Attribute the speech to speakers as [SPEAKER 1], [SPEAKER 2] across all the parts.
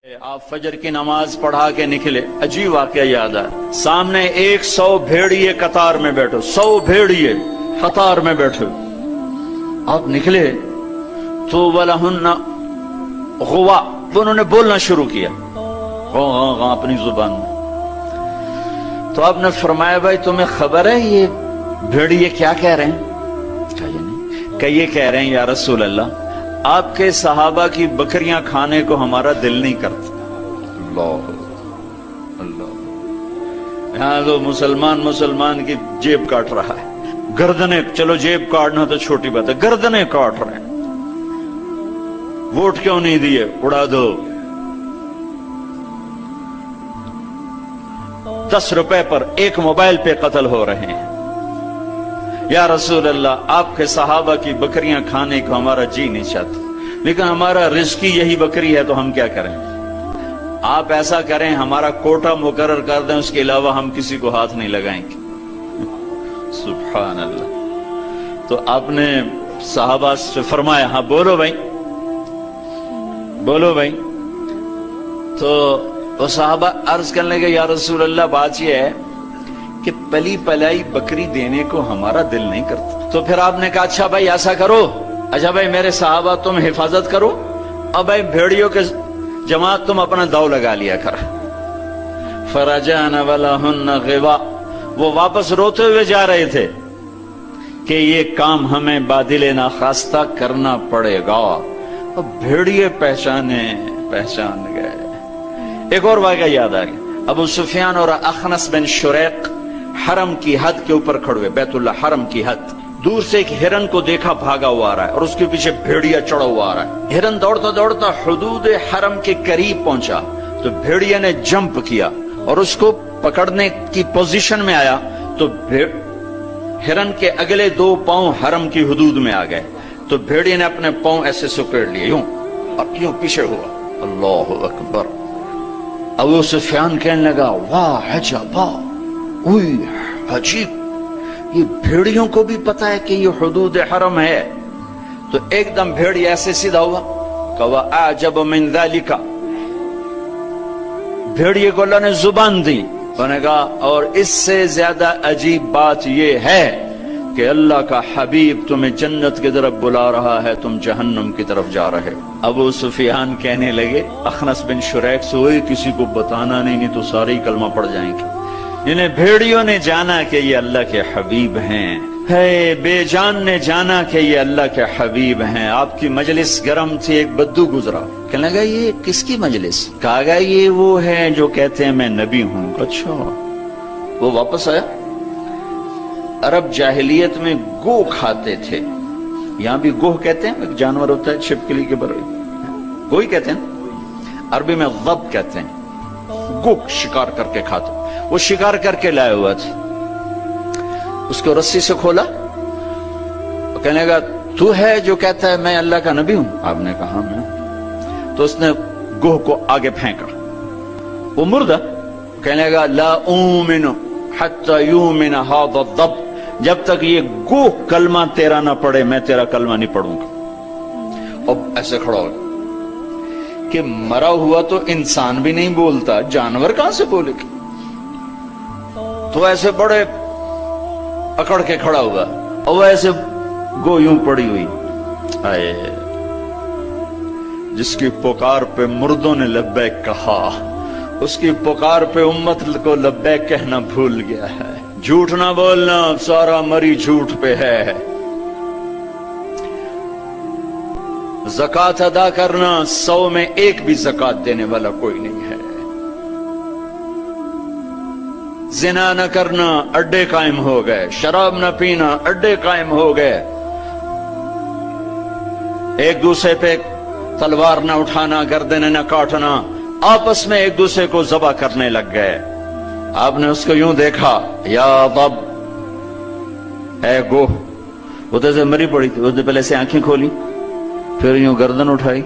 [SPEAKER 1] آپ فجر کی نماز پڑھا کے نکلے، عجیب واقعہ یاد آیا، سامنے 100 بھیڑیے قطار میں بیٹھو، 100 بھیڑیے قطار میں بیٹھو، آپ نکلے تو وَلَهُنَّ غُوَا، انہوں نے بولنا شروع کیا اپنی زبان میں، تو آپ نے فرمایا بھائی تمہیں خبر ہے یہ بھیڑیے کیا کہہ رہے ہیں؟ کہ یہ کہہ رہے ہیں یا رسول اللہ آپ کے صحابہ کی بکریاں کھانے کو ہمارا دل نہیں کرتا۔ اللہ اللہ، یہاں تو مسلمان کی جیب کاٹ رہا ہے، گردنیں، چلو جیب کاٹنا تو چھوٹی بات ہے، گردنیں کاٹ رہے ہیں، ووٹ کیوں نہیں دیے، اڑا دو، 10 روپے پر ایک موبائل پہ قتل ہو رہے ہیں۔ یا رسول اللہ آپ کے صحابہ کی بکریاں کھانے کو ہمارا جی نہیں چاہتا، لیکن ہمارا رزقی یہی بکری ہے تو ہم کیا کریں؟ آپ ایسا کریں ہمارا کوٹا مقرر کر دیں، اس کے علاوہ ہم کسی کو ہاتھ نہیں لگائیں گے۔ سبحان اللہ۔ تو آپ نے صحابہ سے فرمایا ہاں بولو بھائی، بولو بھائی۔ تو وہ صحابہ عرض کرنے لگے یا رسول اللہ بات یہ ہے کہ پلی پلائی بکری دینے کو ہمارا دل نہیں کرتا۔ تو پھر آپ نے کہا اچھا بھائی ایسا کرو، اچھا بھائی میرے صحابہ تم حفاظت کرو، اب بھائی بھیڑیوں کے جماعت تم اپنا داؤ لگا لیا کر۔ فرجعنا ولہن غوا، وہ واپس روتے ہوئے جا رہے تھے کہ یہ کام ہمیں بادل ناخواستہ کرنا پڑے گا۔ اب بھیڑیے پہچان گئے۔ ایک اور واقعہ یاد آ گیا، ابو سفیان اور اخنس بن شریق حرم کی حد کے اوپر کھڑے، بیت اللہ حرم کی حد، دور سے ایک ہرن کو دیکھا بھاگا ہوا آ رہا ہے اور اس کے پیچھے بھیڑیا چڑھا ہوا آ رہا ہے۔ ہرن دوڑتا دوڑتا حدود حرم کے قریب پہنچا تو بھیڑیا نے جمپ کیا اور اس کو پکڑنے کی پوزیشن میں آیا تو ہرن کے اگلے 2 پاؤں حرم کی حدود میں آ گئے، تو بھیڑیا نے اپنے پاؤں ایسے سکیڑ لیے یوں اور یوں پیچھے ہوا۔ اللہ اکبر۔ ابو سفیان کہنے لگا واہ عجبا، اوئی عجیب، یہ بھیڑیوں کو بھی پتا ہے کہ یہ حدود حرم ہے۔ تو ایک دم بھیڑی ایسے سیدھا ہوا کہ وَأَعْجَبُ مِنْ ذَلِكَ، بھیڑیے کو اللہ نے زبان دی، انہوں نے کہا اور اس سے زیادہ عجیب بات یہ ہے کہ اللہ کا حبیب تمہیں جنت کی طرف بلا رہا ہے، تم جہنم کی طرف جا رہے۔ ابو سفیان کہنے لگے اخنس بن شریق سے ہوئے کسی کو بتانا نہیں تو سارے ہی کلمہ پڑ جائیں گے۔ انہیں بھیڑیوں نے جانا کہ یہ اللہ کے حبیب ہیں، ہے بے جان نے جانا کہ یہ اللہ کے حبیب ہیں۔ آپ کی مجلس گرم تھی، ایک بدو گزرا، کہنے لگا یہ کس کی مجلس؟ کہا گیا یہ وہ ہے جو کہتے ہیں میں نبی ہوں۔ اچھا۔ وہ واپس آیا۔ عرب جاہلیت میں گو کھاتے تھے، یہاں بھی گوہ کہتے ہیں، ایک جانور ہوتا ہے چھپکلی کے برابر، گوہی کہتے ہیں، عربی میں غب کہتے ہیں، گو شکار کر کے کھاتے۔ وہ شکار کر کے لائے ہوا تھا، اس کو رسی سے کھولا، کہنے لگا تو ہے جو کہتا ہے میں اللہ کا نبی ہوں؟ آپ نے کہا میں۔ تو اس نے گوہ کو آگے پھینکا، وہ مردہ، کہنے لگا لا اومن حتی یومن ھذا الضب، جب تک یہ گوہ کلمہ تیرا نہ پڑھے میں تیرا کلمہ نہیں پڑھوں گا۔ اب ایسے کھڑا ہو کہ مرا ہوا تو انسان بھی نہیں بولتا، جانور کہاں سے بولے گا؟ تو ایسے بڑے اکڑ کے کھڑا ہوا اور ایسے گو یوں پڑی ہوئی، آئے جس کی پکار پہ مردوں نے لبیک کہا، اس کی پکار پہ امت کو لبیک کہنا بھول گیا ہے۔ جھوٹ نہ بولنا، سارا مری جھوٹ پہ ہے۔ زکوٰۃ ادا کرنا، 100 میں 1 بھی زکوٰۃ دینے والا کوئی نہیں ہے۔ زنا نہ کرنا، اڈے قائم ہو گئے۔ شراب نہ پینا، اڈے قائم ہو گئے۔ ایک دوسرے پہ تلوار نہ اٹھانا، گردنیں نہ کاٹنا، آپس میں ایک دوسرے کو ذبح کرنے لگ گئے۔ آپ نے اس کو یوں دیکھا، یا ضب، اے گوہ، وہ تو مری پڑی تھی، اس نے پہلے سے آنکھیں کھولی، پھر یوں گردن اٹھائی،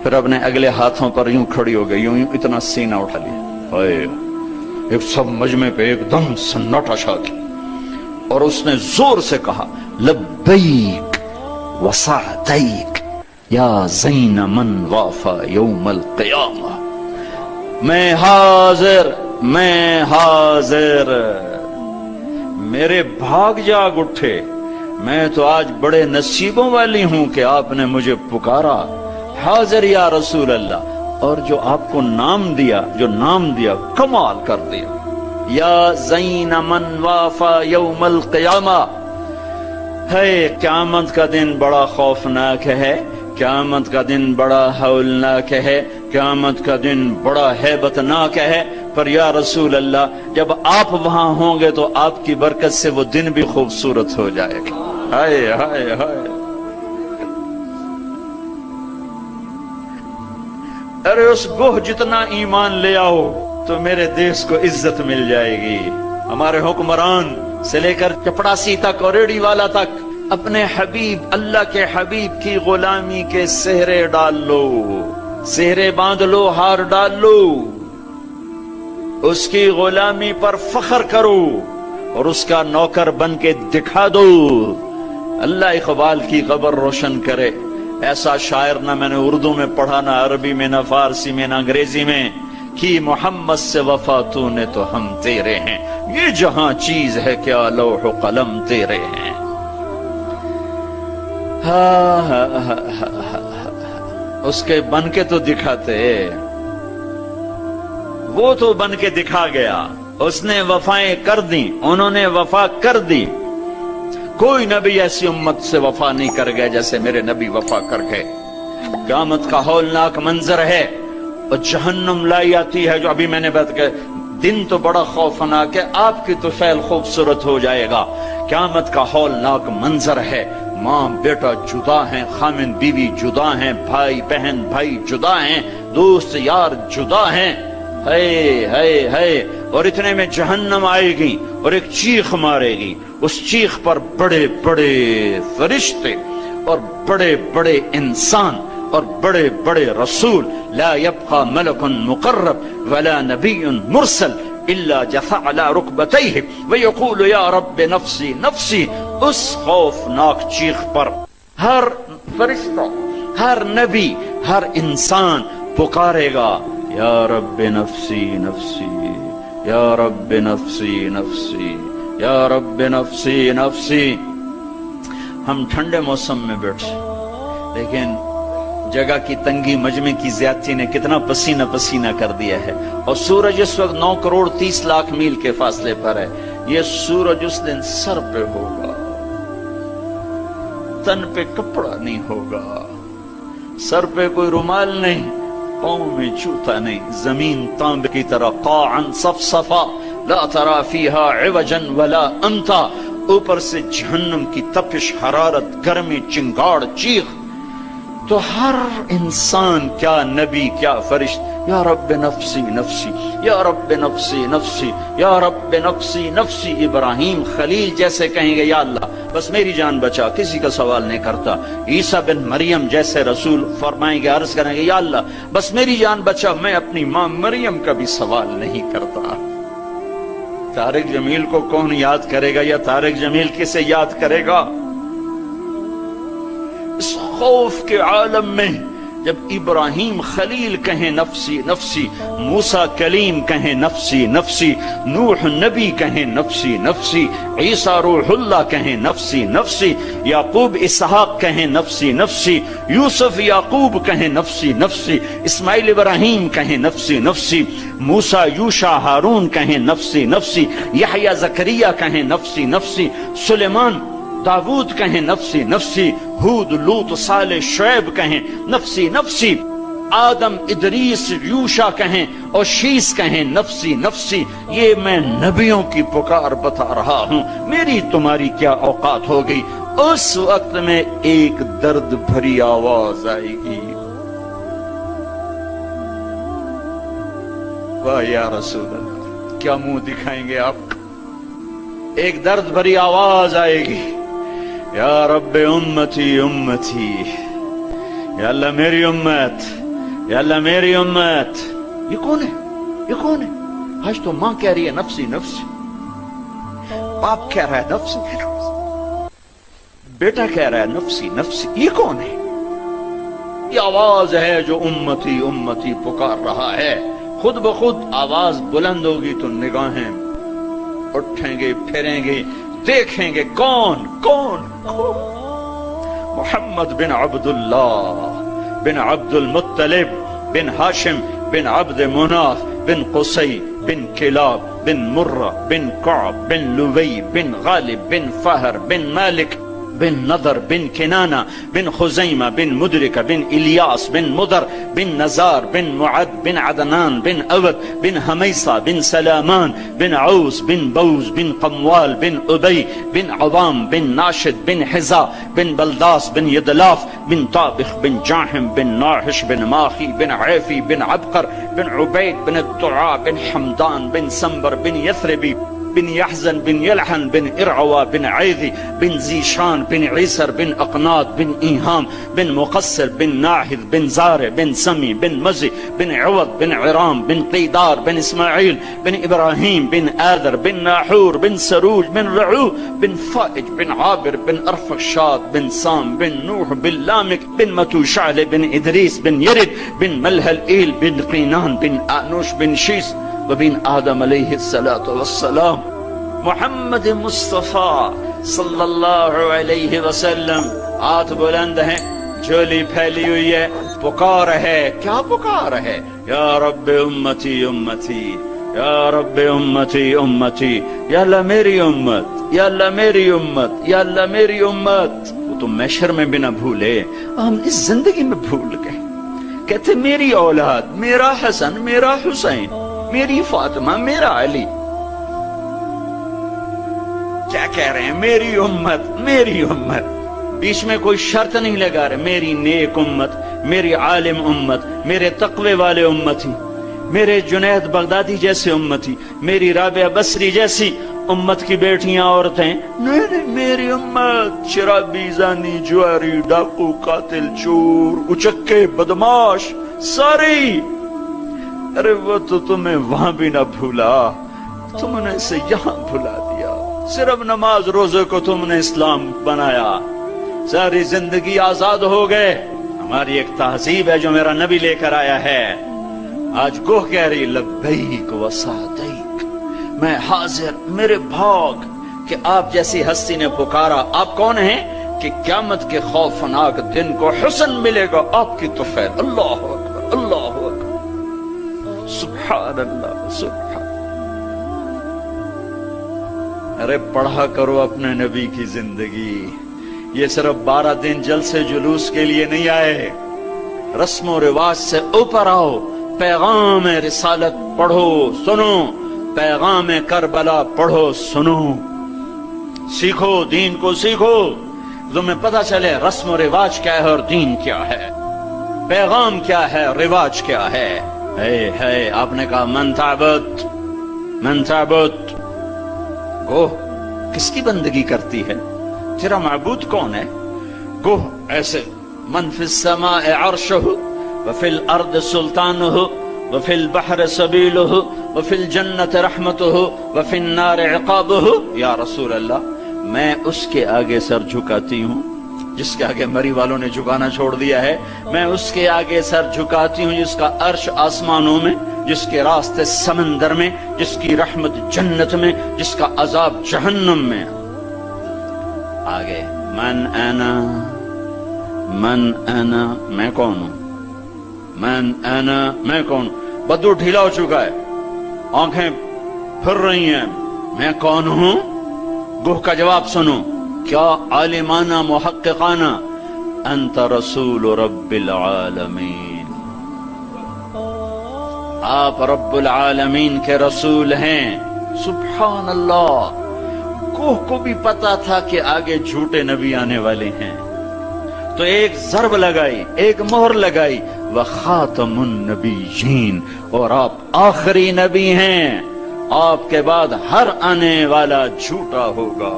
[SPEAKER 1] پھر اپنے اگلے ہاتھوں پر یوں کھڑی ہو گئی، یوں اتنا سینہ اٹھا لیا، ایک سب مجمع پہ ایک دم سناٹا چھا گیا، اور اس نے زور سے کہا لبیک وسعدیک یا زین من وافا یوم القیامہ، میں حاضر، میں حاضر۔ میرے بھاگ جاگ اٹھے، میں تو آج بڑے نصیبوں والی ہوں کہ آپ نے مجھے پکارا، حاضر یا رسول اللہ۔ اور جو آپ کو نام دیا، جو نام دیا، کمال کر دیا۔ یا زین من وافا یوم القیامہ، ہے قیامت کا دن بڑا خوفناک ہے، قیامت کا دن بڑا ہولناک ہے، قیامت کا دن بڑا ہیبتناک ہے، پر یا رسول اللہ جب آپ وہاں ہوں گے تو آپ کی برکت سے وہ دن بھی خوبصورت ہو جائے گا۔ ہائے ہائے ہائے، ارے اس گوہ جتنا ایمان لے آؤ تو میرے دیس کو عزت مل جائے گی۔ ہمارے حکمران سے لے کر چپڑاسی تک اور ریڑھی والا تک اپنے حبیب، اللہ کے حبیب کی غلامی کے سہرے ڈال لو، سہرے باندھ لو، ہار ڈال لو، اس کی غلامی پر فخر کرو اور اس کا نوکر بن کے دکھا دو۔ اللہ اقبال کی قبر روشن کرے۔ ایسا شاعر نہ میں نے اردو میں پڑھا، نہ عربی میں، نہ فارسی میں، نہ انگریزی میں، کہ محمد سے وفا تو نے تو ہم تیرے ہیں، یہ جہاں چیز ہے کیا لوح و قلم تیرے ہیں۔ اس کے بن کے تو دکھاتے، وہ تو بن کے دکھا گیا، اس نے وفائیں کر دی، انہوں نے وفا کر دی۔ کوئی نبی ایسی امت سے وفا نہیں کر گئے جیسے میرے نبی وفا کر گئے۔ قیامت کا ہولناک منظر ہے، اور جہنم لائی آتی ہے، جو ابھی میں نے بات کہ دن تو بڑا خوفناک ہے، آپ کی تو فعل خوبصورت ہو جائے گا۔ قیامت کا ہولناک منظر ہے، ماں بیٹا جدا ہیں، خامن بیوی جدا ہیں، بھائی بہن بھائی جدا ہیں، دوست یار جدا ہیں، ہے اور اتنے میں جہنم آئے گی اور ایک چیخ مارے گی، اس چیخ پر بڑے بڑے فرشتے اور بڑے بڑے انسان اور بڑے بڑے رسول، لا يبقى ملک مقرب ولا نبی مرسل الا جثى على ركبتيه ويقول یا رب نفسی نفسی۔ اس خوفناک چیخ پر ہر فرشتہ، ہر نبی، ہر انسان پکارے گا، یا رب نفسی نفسی، یا رب نفسی نفسی، یا رب نفسی نفسی۔ ہم ٹھنڈے موسم میں بیٹھے، لیکن جگہ کی تنگی، مجمع کی زیادتی نے کتنا پسینہ پسینہ کر دیا ہے، اور سورج اس وقت 9 کروڑ 30 لاکھ میل کے فاصلے پر ہے۔ یہ سورج اس دن سر پہ ہوگا، تن پہ کپڑا نہیں ہوگا، سر پہ کوئی رومال نہیں، پاؤں میں جوتا نہیں، زمین تانبے کی طرح قاعا صفصفا لا ترى فيها عوجا ولا امتا۔ اوپر سے جہنم کی تپش، حرارت، گرمی، چنگاڑ، چیخ، تو ہر انسان، کیا نبی کیا فرشت، یا رب نفسی نفسی، یا رب نفسی نفسی، یا رب نفسی نفسی۔ ابراہیم خلیل جیسے کہیں گے یا اللہ بس میری جان بچا، کسی کا سوال نہیں کرتا۔ عیسیٰ بن مریم جیسے رسول فرمائیں گے، عرض کریں گے یا اللہ بس میری جان بچا، میں اپنی ماں مریم کا بھی سوال نہیں کرتا۔ طارق جمیل کو کون یاد کرے گا، یا طارق جمیل کسے یاد کرے گا؟ اس خوف کے عالم میں جب ابراہیم خلیل کہیں نفسی نفسی، موسیٰ کلیم کہیں نفسی نفسی، نوح نبی کہیں نفسی نفسی، عیسیٰ روح اللہ کہیں نفسی نفسی، یعقوب اسحاق کہیں نفسی نفسی، یوسف یعقوب کہیں نفسی نفسی، اسماعیل ابراہیم کہیں نفسی نفسی، موسیٰ یوشع ہارون کہیں نفسی نفسی، یحییٰ زکریا کہیں نفسی نفسی، سلیمان داود کہیں نفسی نفسی، ہود لوط صالح شعیب کہیں نفسی نفسی، آدم ادریس یوشع کہیں اور شیس کہیں نفسی نفسی۔ یہ میں نبیوں کی پکار بتا رہا ہوں، میری تمہاری کیا اوقات ہو گئی۔ اس وقت میں ایک درد بھری آواز آئے گی، واہ یا رسول اللہ، کیا منہ دکھائیں گے آپ؟ ایک درد بھری آواز آئے گی، یا رب امتی امتی، یا اللہ میری امت، یا اللہ میری امت۔ یہ کون ہے؟ یہ کون ہے؟ آج تو ماں کہہ رہی ہے نفسی نفسی، باپ کہہ رہا ہے نفسی نفسی، بیٹا کہہ رہا ہے نفسی نفسی، یہ کون ہے؟ یہ آواز ہے جو امتی امتی پکار رہا ہے۔ خود بخود آواز بلند ہوگی تو نگاہیں اٹھیں گے، پھریں گے، دیکھیں گے کون کون کون؟ محمد بن عبداللہ بن عبد المطلب بن ہاشم بن عبد مناف بن قصی بن کلاب بن مرہ بن کعب بن لوی بن غالب بن فہر بن مالک بن نضر بن کنانہ بن خزیمہ بن مدرکہ بن الیاس بن مدر بن نزار بن معد بن عدنان بن اود بن حمیصہ بن سلامان بن عوس بن بوز بن قموال بن ابی بن عوام بن ناشد بن حزا بن بلداس بن یدلاف بن طابخ بن جاحم بن ناحش بن ماخی بن عیفی بن عبقر بن عبید بن الدعاء بن حمدان بن سنبر بن یثربی بن يحزن بن يلحن بن إرعوى بن عيذي بن زيشان بن عيسر بن أقناط بن إيهام بن مقصر بن ناحذ بن زارع بن سمي بن مزي بن عوض بن عرام بن قيدار بن إسماعيل بن إبراهيم بن آذر بن ناحور بن سروج بن رعو بن فائج بن عابر بن أرفخشاد بن سام بن نوح بن لامك بن متوشعل بن إدريس بن يرد بن ملهل إيل بن قينان بن آنوش بن شيس وبن آدم علیہ الصلاۃ والسلام۔ محمد مصطفیٰ صلی اللہ علیہ وسلم ہاتھ بلند ہیں، جھولی پھیلی ہوئی ہے، پکار ہے، کیا پکار ہے؟ یا رب امتی امتی، یا رب امتی امتی، یا اللہ میری امت، یا اللہ میری امت، یا اللہ میری امت۔ وہ تو محشر میں بھی نہ بھولے، ہم اس زندگی میں بھول گئے۔ کہتے میری اولاد، میرا حسن، میرا حسین، میری فاطمہ، میرا علی۔ کیا کہہ رہے ہیں؟ میری امت، میری امت۔ بیچ میں کوئی شرط نہیں لگا رہے، میری نیک امت، میری عالم امت، میرے تقوی والے امتی، میرے جنید بغدادی جیسے امتی، میری رابعہ بصری جیسی امت کی بیٹیاں عورتیں، نہیں نہیں، میری امت، شرابی، زانی، جواری، ڈاکو، قاتل، چور، اچکے، بدماش، ساری۔ ارے وہ تو تمہیں وہاں بھی نہ بھولا، تم نے اسے یہاں بھلا دیا۔ صرف نماز روزے کو تم نے اسلام بنایا، ساری زندگی آزاد ہو گئے۔ ہماری ایک تہذیب ہے جو میرا نبی لے کر آیا ہے، آج گوہ کہہ رہی لبیک و سعدیک، میں حاضر، میرے بھاگ کہ آپ جیسی ہستی نے پکارا۔ آپ کون ہیں؟ کہ قیامت کے خوفناک دن کو حسن ملے گا آپ کی طفیل۔ اللہ اکبر، اللہ اکبر، سبحان اللہ، سبحان۔ ارے پڑھا کرو اپنے نبی کی زندگی، یہ صرف 12 دن جلسے جلوس کے لیے نہیں آئے، رسم و رواج سے اوپر آؤ، پیغام رسالت پڑھو سنو، پیغام کربلا پڑھو سنو، سیکھو، دین کو سیکھو، تمہیں پتہ چلے رسم و رواج کیا ہے اور دین کیا ہے، پیغام کیا ہے، رواج کیا ہے۔ ہے آپ نے کہا من تعبد، من تعبد، گوہ کس کی بندگی کرتی ہے؟ تیرا معبود کون ہے؟ گوہ ایسے من فی السماء عرشہ وفی الارض سلطانہ وفی البحر سبیلہ وفی الجنت رحمتہ وفی النار عقابہ۔ یا رسول اللہ، میں اس کے آگے سر جھکاتی ہوں جس کے آگے مری والوں نے جھکانا چھوڑ دیا ہے، میں اس کے آگے سر جھکاتی ہوں جس کا عرش آسمانوں میں، جس کے راستے سمندر میں، جس کی رحمت جنت میں، جس کا عذاب جہنم میں۔ آگے من انا، من انا، میں کون ہوں؟ من انا، میں کون ہوں؟ بدو ڈھیلا ہو چکا ہے، آنکھیں پھر رہی ہیں، میں کون ہوں؟ گوہ کا جواب سنو، کیا عالمانہ محققانہ، انت رسول رب العالمین، آپ رب العالمین کے رسول ہیں۔ سبحان اللہ، گوہ کو بھی پتا تھا کہ آگے جھوٹے نبی آنے والے ہیں، تو ایک ضرب لگائی، ایک مہر لگائی، وخاتم النبیین، اور آپ آخری نبی ہیں، آپ کے بعد ہر آنے والا جھوٹا ہوگا،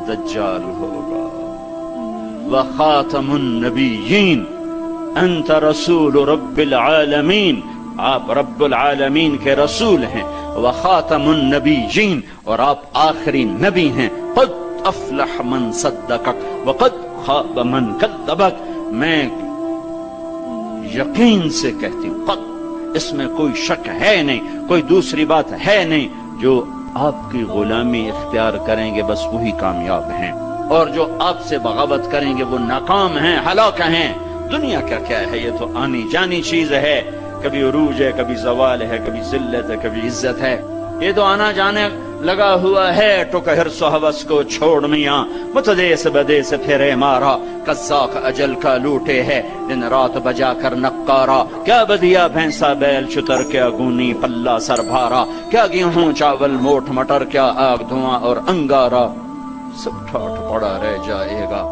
[SPEAKER 1] دجال ہوگا۔ وخاتم النبیین، انت رسول رب العالمین، آپ رب العالمین کے رسول ہیں، وخاتم النبیین، اور آپ آخری نبی ہیں۔ قد افلح من صدقک وقد خاب من کذبک، میں یقین سے کہتی ہوں، قد اس میں کوئی شک ہے نہیں، کوئی دوسری بات ہے نہیں، جو آپ کی غلامی اختیار کریں گے بس وہی کامیاب ہیں، اور جو آپ سے بغاوت کریں گے وہ ناکام ہیں، ہلاک ہیں۔ دنیا کیا ہے، یہ تو آنی جانی چیز ہے، کبھی عروج ہے، کبھی زوال ہے، کبھی ذلت ہے، کبھی عزت ہے، یہ تو آنا جانے لگا ہوا ہے۔ ٹک حرص و حوث کو چھوڑ میاں، متدیس بدیس پھرے مارا، قزاق اجل کا لوٹے ہے، دن رات بجا کر نقارا، کیا بدیا بھینسا بیل چتر، کیا گونی پلہ سر بھارا، کیا گیہوں چاول موٹ مٹر، کیا آگ دھواں اور انگارا، سب ٹھاٹ پڑا رہ جائے گا۔